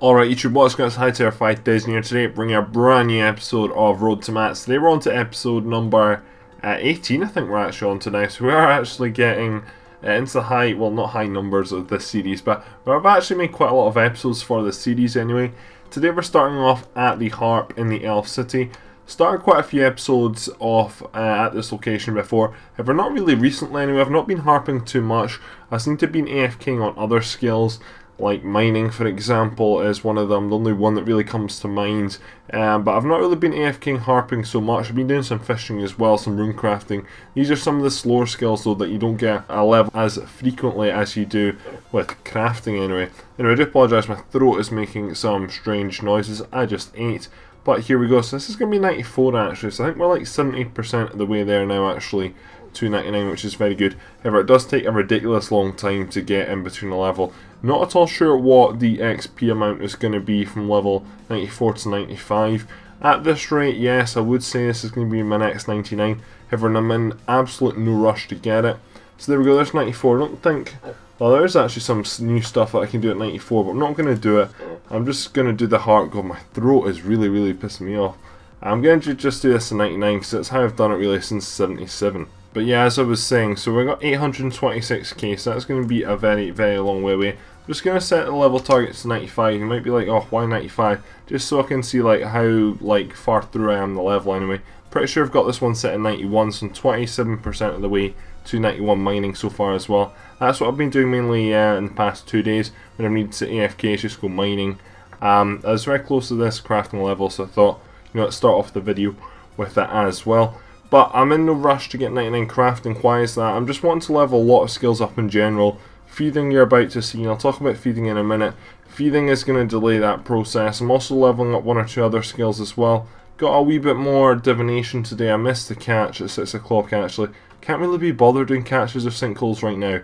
Alright YouTube, what's going on? It's Hightower 5000 here today, bringing a brand new episode of Road to Mats. Today we're on to episode number 18, I think we're actually on to now. So we are actually getting into the high, well not high numbers of this series, but we've actually made quite a lot of episodes for this series anyway. Today we're starting off at the Harp in the Elf City. Started quite a few episodes off at this location before, however not really recently anyway. I've not been harping too much. I seem to have been AFKing on other skills, like mining for example is one of them, the only one that really comes to mind, but I've not really been AFKing harping so much. I've been doing some fishing as well, some rune crafting. These are some of the slower skills though that you don't get a level as frequently as you do with crafting anyway. Anyway, I do apologise, my throat is making some strange noises, I just ate. But here we go, so this is going to be 94 actually, so I think we're like 70% of the way there now actually, to 99, which is very good. However, it does take a ridiculous long time to get in between a level. Not at all sure what the XP amount is going to be from level 94 to 95. At this rate, yes, I would say this is going to be my next 99. However, I'm in absolute no rush to get it. So there we go, there's 94. I don't think... Well, there's actually some new stuff that I can do at 94, but I'm not going to do it. I'm just going to do the heart. God, my throat is really pissing me off. I'm going to just do this at 99 because that's how I've done it really since 77. But yeah, as I was saying, so we've got 826k, so that's going to be a very long way away. I'm just going to set the level target to 95. You might be like, oh, why 95? Just so I can see like how far through I am the level anyway. Pretty sure I've got this one set at 91, so I'm 27% of the way to 91 mining so far as well. That's what I've been doing mainly in the past 2 days. When I need to AFK, just go mining. I was very close to this crafting level, so I thought, you know, let's start off the video with that as well. But I'm in no rush to get 99 crafting. Why is that? I'm just wanting to level a lot of skills up in general. Feeding you're about to see, and I'll talk about feeding in a minute. Feeding is going to delay that process. I'm also leveling up 1 or 2 other skills as well. Got a wee bit more divination today. I missed the catch at 6 o'clock actually. Can't really be bothered doing catches of sinkholes right now.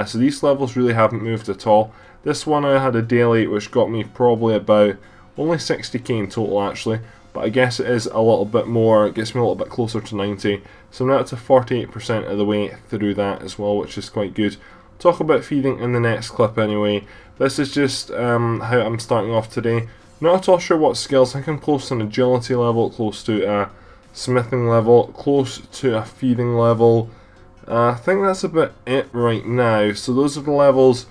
So these levels really haven't moved at all. This one I had a daily which got me probably about only 60k in total actually. But I guess it is a little bit more, it gets me a little bit closer to 90. So I'm now to 48% of the way through that as well, which is quite good. Talk about feeding in the next clip anyway. This is just how I'm starting off today. Not at all sure what skills. I think I'm close to an agility level, close to a smithing level, close to a feeding level. I think that's about it right now. So those are the levels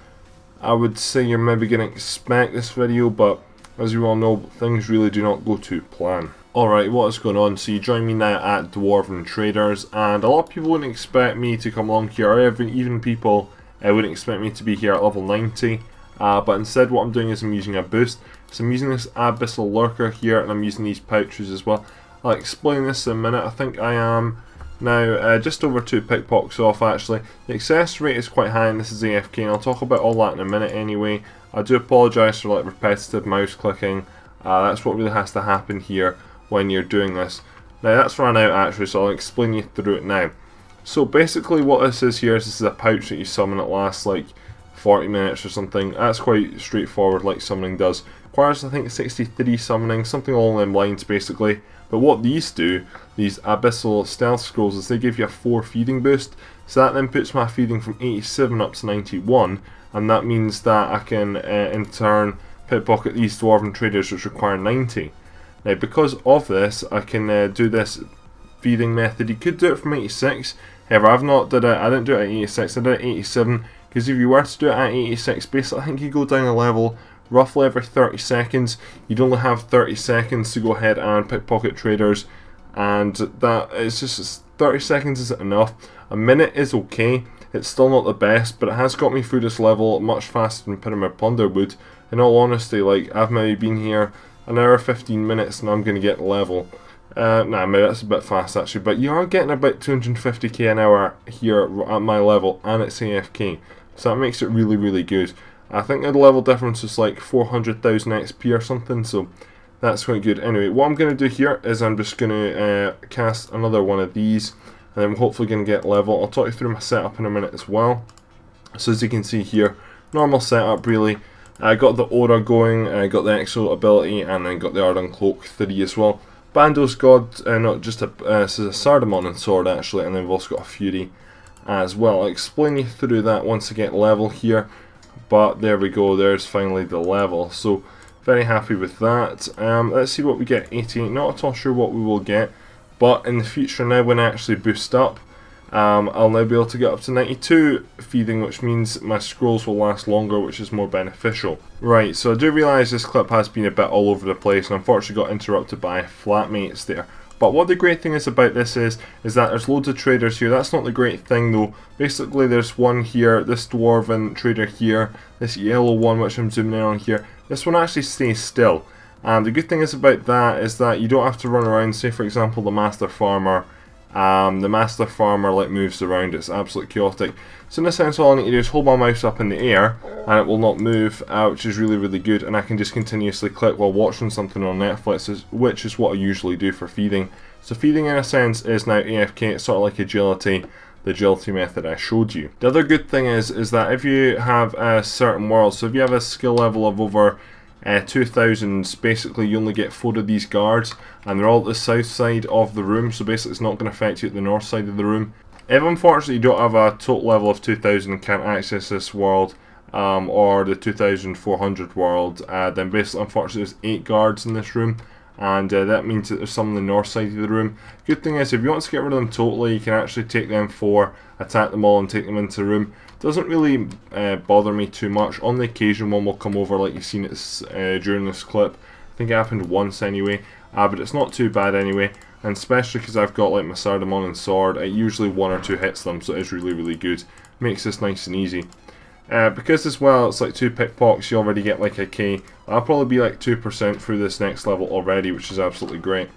I would say you're maybe going to expect this video, but as you all know, things really do not go to plan. Alright, what is going on? So you join me now at Dwarven Traders, and a lot of people wouldn't expect me to come along here, or even people wouldn't expect me to be here at level 90. But instead what I'm doing is I'm using a boost. So I'm using this Abyssal Lurker here, and I'm using these pouches as well. I'll explain this in a minute. I think I am now just over 2 pickpockets off actually. The success rate is quite high, and this is AFK, and I'll talk about all that in a minute anyway. I do apologise for repetitive mouse clicking. That's what really has to happen here when you're doing this. Now that's run out actually, so I'll explain you through it now. So basically what this is here is this is a pouch that you summon. It lasts like 40 minutes or something. That's quite straightforward like summoning does. Requires I think 63 summoning, something along them lines basically. But what these do, these Abyssal Stealth Scrolls, is they give you a 4 feeding boost. So that then puts my feeding from 87 up to 91. And that means that I can in turn pickpocket these Dwarven Traders which require 90. Now because of this, I can do this feeding method. You could do it from 86, however I've not did it, I didn't do it at 86, I did it at 87, because if you were to do it at 86, basically I think you go down a level roughly every 30 seconds. You'd only have 30 seconds to go ahead and pickpocket traders, and that is just 30 seconds isn't enough. A minute is okay. It's still not the best, but it has got me through this level much faster than Pyramid Plunder would. In all honesty, I've maybe been here an hour 15 minutes and I'm going to get the level. Nah, maybe that's a bit fast actually, but you are getting about 250k an hour here at my level, and it's AFK. So that makes it really good. I think the level difference is like 400,000 XP or something, so that's quite good. Anyway, what I'm going to do here is I'm just going to cast another one of these, and then we're hopefully going to get level. I'll talk you through my setup in a minute as well. So as you can see here, normal setup really. I got the aura going, I got the exo ability, and then got the Ardent Cloak 3 as well. Bando's God, not just this is a Sardamon and sword actually, and then we've also got a Fury as well. I'll explain you through that once I get level here. But there we go, there's finally the level. So Very happy with that. Let's see what we get. 88. Not at all sure what we will get, but in the future now, when I actually boost up, I'll now be able to get up to 92 feeding, which means my scrolls will last longer, which is more beneficial. Right, so I do realise this clip has been a bit all over the place, and unfortunately got interrupted by flatmates there. But what the great thing is about this is that there's loads of traders here. That's not the great thing though. Basically there's one here, this Dwarven trader here, this yellow one which I'm zooming in on here. This one actually stays still. And the good thing is about that is that you don't have to run around. Say for example the Master Farmer. Like moves around. It's absolutely chaotic. So in a sense all I need to do is hold my mouse up in the air and it will not move, which is really good, and I can just continuously click while watching something on Netflix, which is what I usually do for feeding. So feeding in a sense is now AFK. It's sort of like agility, the agility method I showed you. The other good thing is that if you have a certain world, so if you have a skill level of over 2000, basically you only get 4 of these guards, and they're all at the south side of the room, so basically it's not going to affect you at the north side of the room. If unfortunately you don't have a total level of 2000 and can't access this world, or the 2400 world, then basically unfortunately there's 8 guards in this room, and that means that there's some on the north side of the room. Good thing is if you want to get rid of them totally, you can actually take them 4, attack them all and take them into the room. Doesn't really bother me too much. On the occasion one will come over, like you've seen it during this clip. I think it happened once anyway, but it's not too bad anyway, and especially because I've got like my Sardamon and sword, it usually 1 or 2 hits them, so it is really good. Makes this nice and easy. Because as well it's like 2 pickpocks, you already get like a K. I'll probably be like 2% through this next level already, which is absolutely great.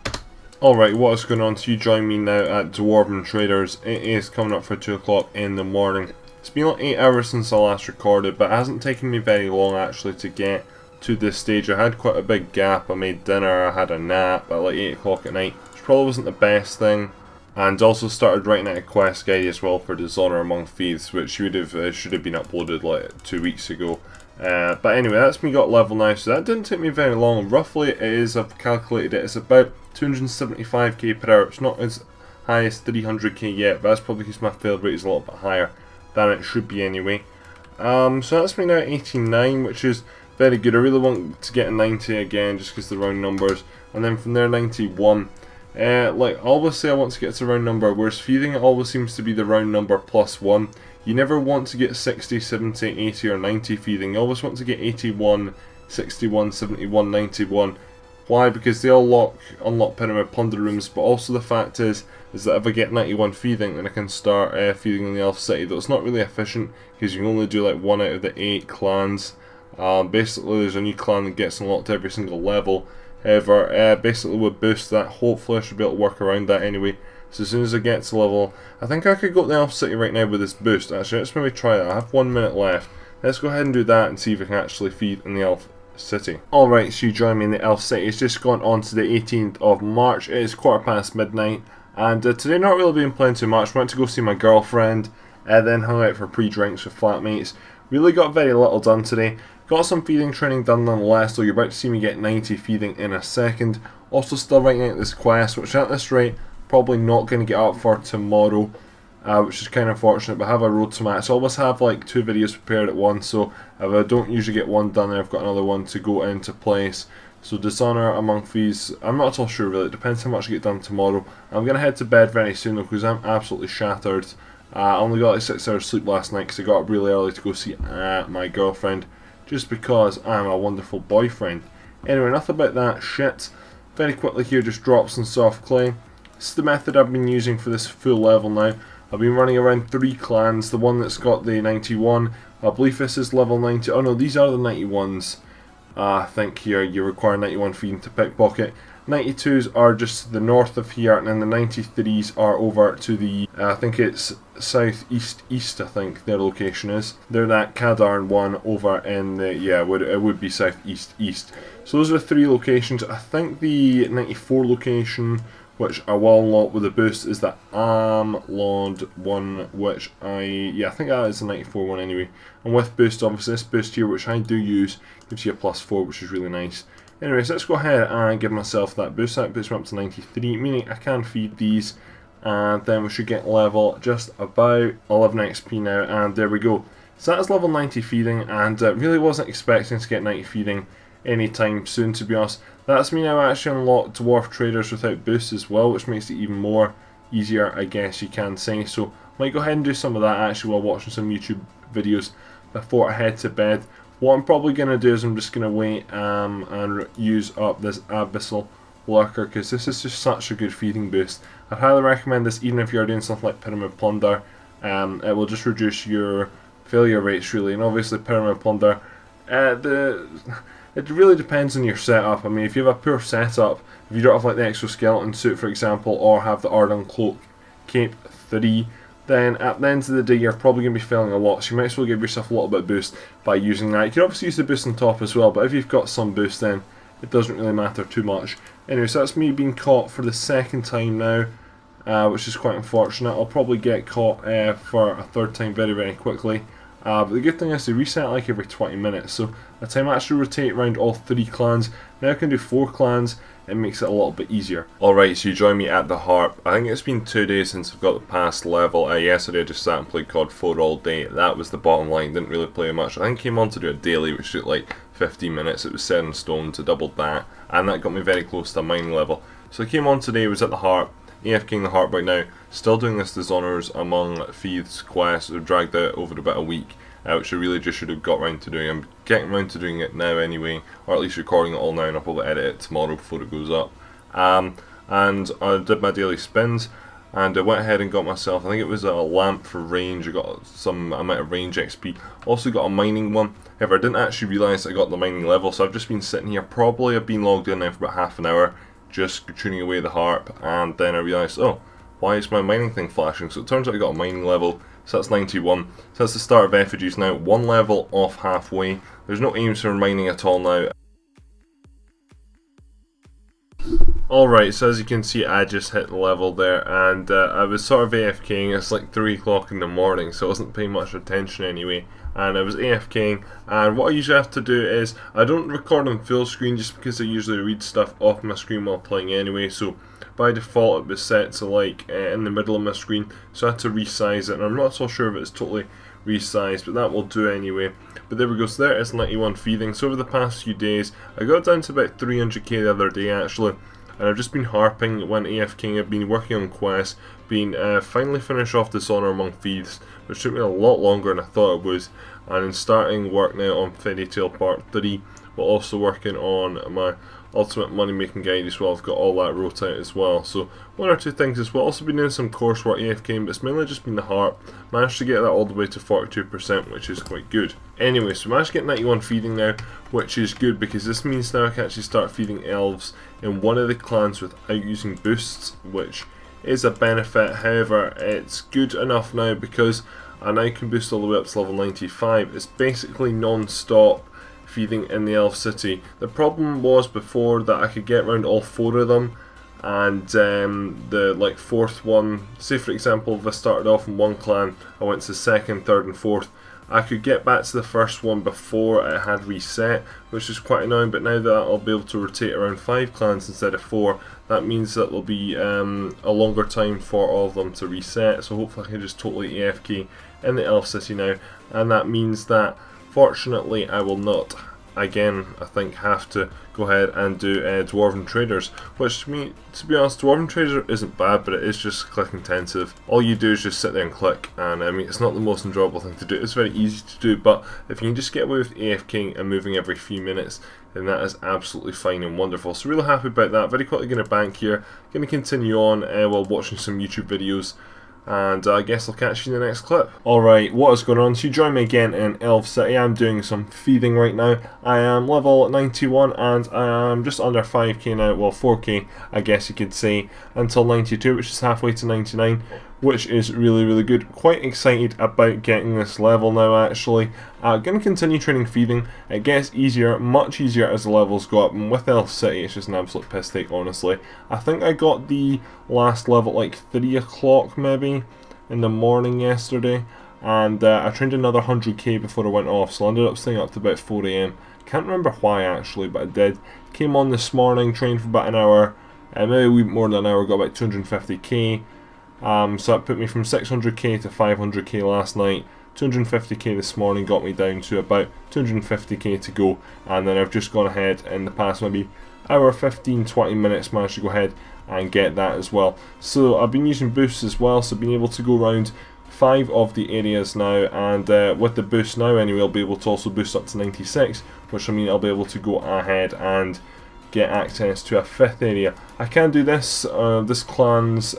Alright, what is going on? So you join me now at Dwarven Traders. It is coming up for 2 o'clock in the morning. It's been like 8 hours since I last recorded, but it hasn't taken me very long actually to get to this stage. I had quite a big gap. I made dinner, I had a nap at like 8 o'clock at night, which probably wasn't the best thing. And also started writing out a quest guide as well for Dishonor Among Thieves, which should have been uploaded like 2 weeks ago. But anyway, that's me got level now, so that didn't take me very long. Roughly it is, I've calculated it, it's about 275k per hour. It's not as high as 300k yet, but that's probably because my fail rate is a little bit higher than it should be anyway. So that's me now at 89, which is very good. I really want to get a 90 again, just because the round numbers, and then from there 91. Like I always say I want to get to round number, whereas feeding it always seems to be the round number plus 1. You never want to get 60, 70, 80 or 90 feeding. You always want to get 81, 61, 71, 91. Why? Because they all unlock Pyramid Plunder rooms, but also the fact is that if I get 91 feeding, then I can start feeding in the Elf City, though it's not really efficient because you can only do like 1 out of the 8 clans. Basically there's a new clan that gets unlocked every single level. However, basically with boost that, hopefully I should be able to work around that anyway. So as soon as I get to level, I think I could go to the Elf City right now with this boost. Actually, let's maybe try that. I have 1 minute left. Let's go ahead and do that and see if I can actually feed in the Elf City. Alright, so you join me in the Elf City. It's just gone on to the 18th of March. It is 15:15 midnight. And today not really been playing too much. Went to go see my girlfriend. Then hung out for pre-drinks with flatmates. Really got very little done today. Got some feeding training done nonetheless, so you're about to see me get 90 feeding in a second. Also still writing out this quest, which at this rate, probably not going to get up for tomorrow. Which is kind of unfortunate, but I have a road to match. I always have like 2 videos prepared at once, so if I don't usually get one done, then I've got another one to go into place. So Dishonor Among Thieves, I'm not at all sure really, it depends how much I get done tomorrow. I'm going to head to bed very soon though, because I'm absolutely shattered. I only got like 6 hours sleep last night because I got up really early to go see my girlfriend, just because I'm a wonderful boyfriend. Anyway, enough about that shit. Very quickly here, just drops and soft clay. This is the method I've been using for this full level now. I've been running around 3 clans. The one that's got the 91, I believe this is level 90. Oh no, these are the 91s. I think here you require 91 feeding to pickpocket. 92s are just to the north of here, and then the 93s are over to the, I think it's southeast east, I think their location is. They're that Kadarn one over in the, yeah, it would be southeast east. So those are 3 locations. I think the 94 location, which I will unlock with a boost, is the Amlond one, which I think that is the 94 one anyway. And with boost, obviously this boost here, which I do use, gives you a +4, which is really nice. Anyways, let's go ahead and give myself that boost. That boosts me up to 93, meaning I can feed these, and then we should get level just about 11 XP now, and there we go. So that is level 90 feeding, and really wasn't expecting to get 90 feeding anytime soon, to be honest. That's me now actually unlocked dwarf traders without boosts as well, which makes it even more easier, I guess you can say. So might go ahead and do some of that actually while watching some YouTube videos before I head to bed. What I'm probably going to do is I'm just going to wait and use up this Abyssal Lurker, because this is just such a good feeding boost. I'd highly recommend this even if you're doing something like Pyramid Plunder. It will just reduce your failure rates really, and obviously Pyramid Plunder, it really depends on your setup. I mean, if you have a poor setup, if you don't have like the exoskeleton suit for example, or have the Ardun Cloak Cape 3, then at the end of the day you're probably going to be failing a lot, so you might as well give yourself a little bit of boost by using that. You can obviously use the boost on top as well, but if you've got some boost then it doesn't really matter too much. Anyway, so that's me being caught for the second time now, which is quite unfortunate. I'll probably get caught for a third time very, very quickly. But the good thing is they reset like every 20 minutes, so by the time I actually rotate around all 3 clans, now I can do 4 clans, it makes it a little bit easier. Alright, so you join me at the Harp. I think it's been 2 days since I've got the past level. Yesterday I just sat and played COD 4 all day. That was the bottom line, didn't really play much. I think I came on to do a daily which took like 15 minutes, it was set in stone, so doubled that, and that got me very close to a mining level. So I came on today, was at the Harp, AFKing the Harp right now, still doing this Dishonours Among Thieves quest. I've dragged out over about a week, which I really just should have got around to doing. I'm getting around to doing it now anyway, or at least recording it all now, and I'll probably edit it tomorrow before it goes up. And I did my daily spins, and I went ahead and got myself, I think it was a lamp for range. I got some amount of range XP, also got a mining one. However, I didn't actually realise I got the mining level, so I've just been sitting here, probably I've been logged in now for about half an hour, just tuning away the Harp, and then I realised, oh, why is my mining thing flashing? So it turns out I got a mining level, so that's 91. So that's the start of effigies now, 1 level off halfway. There's no aims for mining at all now. Alright, so as you can see I just hit the level there, and I was sort of AFKing. It's like 3 o'clock in the morning, so I wasn't paying much attention anyway, and I was AFKing, and what I usually have to do is, I don't record on full screen just because I usually read stuff off my screen while playing anyway, so by default it was set to like in the middle of my screen, so I had to resize it, and I'm not so sure if it's totally resized, but that will do anyway. But there we go, so there is 91 feeding. So over the past few days I got down to about 300k the other day actually, and I've just been harping when AFKing. I've been working on quests, finally finished off Dishonour Among Thieves, which took me a lot longer than I thought it was, and in starting work now on Fairy Tail Part 3, but also working on my Ultimate Money Making Guide as well. I've got all that wrote out as well, so 1 or 2 things as well. Also been doing some coursework AFKing, but it's mainly just been the Harp. Managed to get that all the way to 42%, which is quite good. Anyway, so managed to get 91 feeding now, which is good because this means now I can actually start feeding elves in one of the clans without using boosts, which is a benefit. However, it's good enough now because I now can boost all the way up to level 95. It's basically non-stop feeding in the elf city. The problem was before that I could get around all 4 of them, and the like 4th one, say for example if I started off in one clan, I went to 2nd, 3rd and 4th, I could get back to the first one before it had reset, which is quite annoying. But now that I'll be able to rotate around 5 clans instead of 4, that means that there'll be a longer time for all of them to reset, so hopefully I can just totally AFK in the elf city now, and that means that fortunately I will not again, I think, have to go ahead and do Dwarven Traders, which to me, to be honest, Dwarven Trader isn't bad, but it is just click intensive. All you do is just sit there and click, and I mean, it's not the most enjoyable thing to do. It's very easy to do, but if you can just get away with AFKing and moving every few minutes, then that is absolutely fine and wonderful. So really happy about that. Very quickly going to bank here, going to continue on while watching some YouTube videos, and I guess I'll catch you in the next clip. Alright, what is going on? So you join me again in Elf City. I'm doing some feeding right now. I am level 91 and I am just under 5k now, well 4k I guess you could say, until 92, which is halfway to 99, which is really, really good. Quite excited about getting this level now actually. Going to continue training feeding. It gets easier, much easier as the levels go up, and with Elf City it's just an absolute piss take honestly. I think I got the last level like 3 o'clock maybe in the morning yesterday, and I trained another 100k before I went off, so I ended up staying up to about 4 AM. Can't remember why actually, but I did. Came on this morning, trained for about an hour, maybe a wee bit more than an hour, got about 250k. So that put me from 600k to 500k last night. 250k this morning got me down to about 250k to go, and then I've just gone ahead in the past maybe hour, 15-20 minutes, managed to go ahead and get that as well. So I've been using boosts as well, so I've been able to go around 5 of the areas now, and with the boost now anyway, I'll be able to also boost up to 96, which I mean I'll be able to go ahead and get access to a 5th area. I can do this, this clan's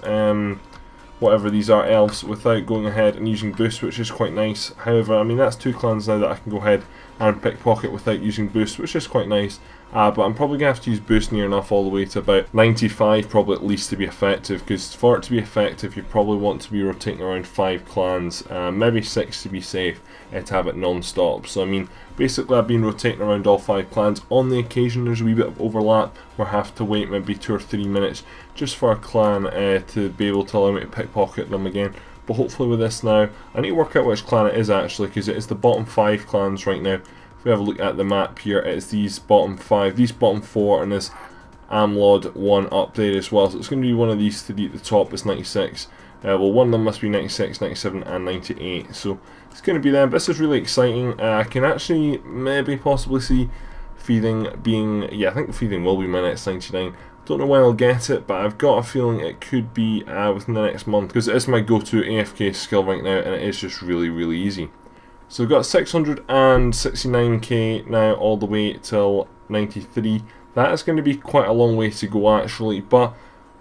whatever these are, elves, without going ahead and using boost, which is quite nice. However, I mean that's 2 clans now that I can go ahead and pickpocket without using boost, which is quite nice. But I'm probably going to have to use boost near enough all the way to about 95 probably at least to be effective, because for it to be effective you probably want to be rotating around 5 clans, maybe 6 to be safe, to have it non-stop. So I mean basically I've been rotating around all 5 clans. On the occasion there's a wee bit of overlap where I have to wait maybe 2 or 3 minutes just for a clan to be able to allow me to pickpocket them again. But hopefully with this now, I need to work out which clan it is actually, because it is the bottom 5 clans right now. If we have a look at the map here, it's these bottom 5, these bottom 4, and this Amlod 1 up there as well. So it's going to be one of these 3 at the top. It's 96. Well, one of them must be 96, 97 and 98. So it's going to be them. This is really exciting. I can actually maybe possibly see Thieving being, yeah, I think Thieving will be my next 99. Don't know when I'll get it, but I've got a feeling it could be within the next month, because it is my go-to AFK skill right now, and it is just really, really easy. So we've got 669k now all the way till 93. That is going to be quite a long way to go actually, but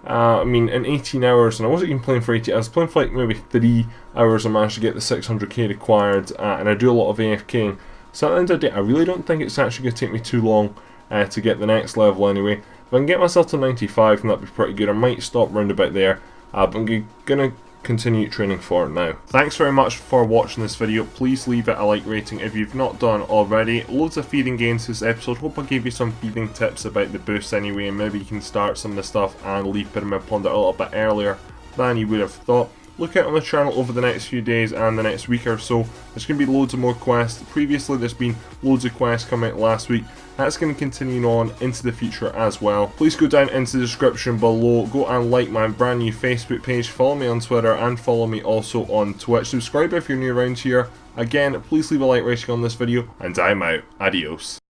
I mean in 18 hours, and I wasn't even playing for 80, I was playing for like maybe 3 hours, I managed to get the 600k required, and I do a lot of AFKing. So at the end of the day, I really don't think it's actually going to take me too long to get the next level anyway. If I can get myself to 95, then that'd be pretty good. I might stop round about there, but I'm going to continue training for it now. Thanks very much for watching this video. Please leave it a like rating if you've not done already. Loads of feeding gains this episode. Hope I gave you some feeding tips about the boosts anyway, and maybe you can start some of the stuff and leave Pyramid Panda a little bit earlier than you would have thought. Look out on the channel over the next few days and the next week or so. There's going to be loads of more quests. Previously there's been loads of quests coming out last week. That's going to continue on into the future as well. Please go down into the description below. Go and like my brand new Facebook page. Follow me on Twitter and follow me also on Twitch. Subscribe if you're new around here. Again, please leave a like rating on this video, and I'm out. Adios.